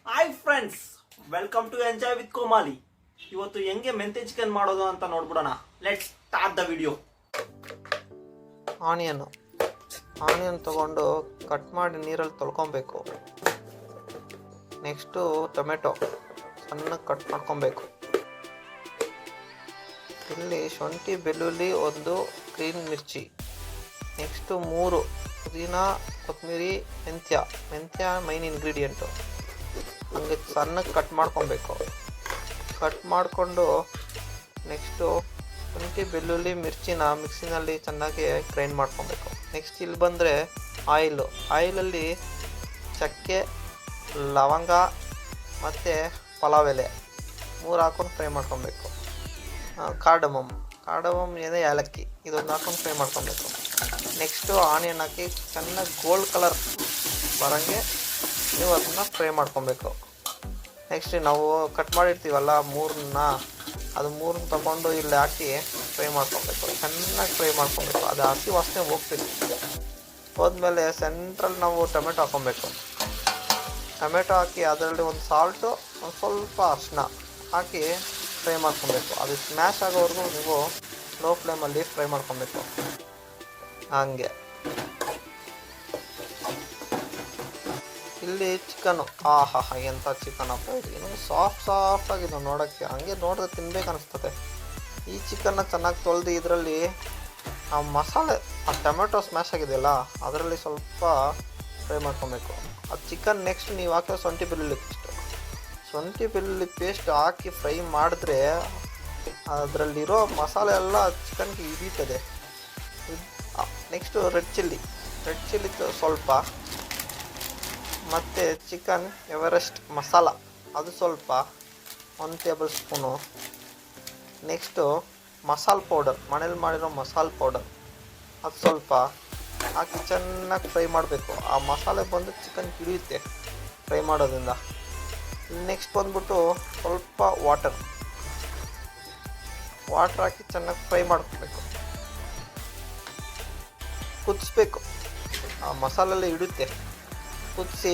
Hi friends, welcome to enjoy with Komali. ಇವತ್ತು ಹೆಂಗೆ ಮೆಂತೆ ಚಿಕನ್ ಮಾಡೋದು ಅಂತ ನೋಡ್ಬಿಡೋಣ. Let's start the video. Onion ತಗೊಂಡು ಕಟ್ ಮಾಡಿ ನೀರಲ್ಲಿ ತೊಳ್ಕೊಬೇಕು. ನೆಕ್ಸ್ಟು ಟೊಮೆಟೊ ಸಣ್ಣಗೆ ಕಟ್ ಮಾಡ್ಕೊಬೇಕು. ಇಲ್ಲಿ ಶುಂಠಿ ಬೆಳ್ಳುಳ್ಳಿ ಒಂದು ಗ್ರೀನ್ ಮಿರ್ಚಿ, ನೆಕ್ಸ್ಟು 3 ಪುದೀನ ಕೊತ್ತಂಬರಿ ಮೆಂತ್ಯ ಮೈನ್ ಇಂಗ್ರೀಡಿಯೆಂಟು. ಹಂಗೆ ಸಣ್ಣಗೆ ಕಟ್ ಮಾಡ್ಕೊಬೇಕು. ಕಟ್ ಮಾಡಿಕೊಂಡು ನೆಕ್ಸ್ಟು ಶುಂಠಿ ಬೆಳ್ಳುಳ್ಳಿ ಮಿರ್ಚಿನ ಮಿಕ್ಸಿನಲ್ಲಿ ಚೆನ್ನಾಗಿ ಗ್ರೈಂಡ್ ಮಾಡ್ಕೊಬೇಕು. ನೆಕ್ಸ್ಟ್ ಇಲ್ಲಿ ಬಂದರೆ ಆಯಿಲಲ್ಲಿ ಚಕ್ಕೆ, ಲವಂಗ ಮತ್ತು ಪಲಾವ್ ಎಲೆ 3 ಹಾಕ್ಕೊಂಡು ಫ್ರೈ ಮಾಡ್ಕೊಬೇಕು. ಕಾರ್ಡಮಮ್ ಏನೇ ಏಲಕ್ಕಿ ಇದೊಂದು ಹಾಕ್ಕೊಂಡು ಫ್ರೈ ಮಾಡ್ಕೊಬೇಕು. ನೆಕ್ಸ್ಟು ಆನಿಯನ್ ಹಾಕಿ ಚೆನ್ನಾಗಿ ಗೋಲ್ಡ್ ಕಲರ್ ಬರೋಂಗೆ ನೀವು ಅದನ್ನು ಫ್ರೈ ಮಾಡ್ಕೊಬೇಕು. ನೆಕ್ಸ್ಟ್ ನಾವು ಕಟ್ ಮಾಡಿರ್ತೀವಲ್ಲ ಅದು ಮೂರನ್ನ ತಗೊಂಡು ಇಲ್ಲಿ ಹಾಕಿ ಫ್ರೈ ಮಾಡ್ಕೊಬೇಕು. ಚೆನ್ನಾಗಿ ಫ್ರೈ ಮಾಡ್ಕೊಬೇಕು. ಅದು ಹಸಿ ವಾಸನೆ ಹೋಗ್ಬೇಕು. ಹೋದ್ಮೇಲೆ ಸೆಂಟ್ರಲ್ಲಿ ನಾವು ಟೊಮೆಟೊ ಹಾಕ್ಕೊಬೇಕು. ಟೊಮೆಟೊ ಹಾಕಿ ಅದರಲ್ಲಿ ಒಂದು ಸಾಲ್ಟು, ಒಂದು ಸ್ವಲ್ಪ ಅರಿಶಿನ ಹಾಕಿ ಫ್ರೈ ಮಾಡ್ಕೊಬೇಕು. ಅದು ಸ್ಮ್ಯಾಶ್ ಆಗೋವರೆಗೂ ನೀವು ಲೋ ಫ್ಲೇಮಲ್ಲಿ ಫ್ರೈ ಮಾಡ್ಕೊಬೇಕು. ಹಂಗೆ ಇಲ್ಲಿ ಚಿಕನ್ನು ಎಂಥ ಚಿಕನ್ ಅಪ್ಪ ಇದು, ಇನ್ನೂ ಸಾಫ್ಟ್ ಆಗಿದೆ ನೋಡೋಕ್ಕೆ. ಹಂಗೆ ನೋಡಿದ್ರೆ ತಿನ್ಬೇಕು ಅನಿಸ್ತದೆ. ಈ ಚಿಕನ್ನ ಚೆನ್ನಾಗಿ ತೊಳೆದು ಇದರಲ್ಲಿ ಆ ಮಸಾಲೆ, ಆ ಟೊಮೆಟೊ ಸ್ಮ್ಯಾಶ್ ಆಗಿದೆಯಲ್ಲ ಅದರಲ್ಲಿ ಸ್ವಲ್ಪ ಫ್ರೈ ಮಾಡ್ಕೊಬೇಕು. ಆ ಚಿಕನ್ ನೆಕ್ಸ್ಟ್ ನೀವು ಹಾಕೋ ಶುಂಠಿ ಬೆಳ್ಳುಳ್ಳಿ ಪೇಸ್ಟ್ ಹಾಕಿ ಫ್ರೈ ಮಾಡಿದ್ರೆ ಅದರಲ್ಲಿರೋ ಮಸಾಲೆ ಎಲ್ಲ ಚಿಕನ್ಗೆ ಹಿಡಿತದೆ. ನೆಕ್ಸ್ಟು ರೆಡ್ ಚಿಲ್ಲಿ ಸ್ವಲ್ಪ, ಮತ್ತು ಚಿಕನ್ ಎವರೆಸ್ಟ್ ಮಸಾಲ ಅದು ಸ್ವಲ್ಪ 1 ಟೇಬಲ್ ಸ್ಪೂನು. ನೆಕ್ಸ್ಟು ಮಸಾಲೆ ಪೌಡರ್, ಮನೇಲಿ ಮಾಡಿರೋ ಮಸಾಲೆ ಪೌಡರ್ ಅದು ಸ್ವಲ್ಪ ಹಾಕಿ ಚೆನ್ನಾಗಿ ಫ್ರೈ ಮಾಡಬೇಕು. ಆ ಮಸಾಲೆ ಬಂದು ಚಿಕನ್ ಹಿಡಿಯುತ್ತೆ ಫ್ರೈ ಮಾಡೋದ್ರಿಂದ. ನೆಕ್ಸ್ಟ್ ಬಂದ್ಬಿಟ್ಟು ಸ್ವಲ್ಪ ವಾಟರ್ ಹಾಕಿ ಚೆನ್ನಾಗಿ ಫ್ರೈ ಮಾಡ್ಕೋಬೇಕು. ಕುದಿಸ್ಬೇಕು. ಆ ಮಸಾಲೆಲ್ಲ ಇಡುತ್ತೆ. ಕುದಿಸಿ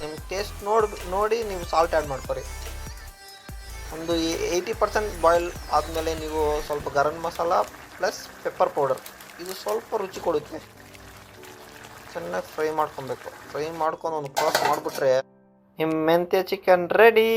ನಿಮ್ಮ ಟೇಸ್ಟ್ ನೋಡಿ ನೀವು ಸಾಲ್ಟ್ ಆ್ಯಡ್ ಮಾಡ್ಕೊರಿ. ಒಂದು 80% ಬಾಯ್ಲ್ ಆದಮೇಲೆ ನೀವು ಸ್ವಲ್ಪ garam masala plus pepper powder ಇದು ಸ್ವಲ್ಪ ರುಚಿ ಕೊಡುತ್ತೆ. ಚೆನ್ನಾಗಿ ಫ್ರೈ ಮಾಡ್ಕೊಬೇಕು. ಫ್ರೈ ಮಾಡ್ಕೊಂಡು ಒಂದು ಕ್ರಾಸ್ ಮಾಡಿಬಿಟ್ರೆ ನಿಮ್ಮ ಮೆಂತ್ಯ ಚಿಕನ್ ರೆಡಿ.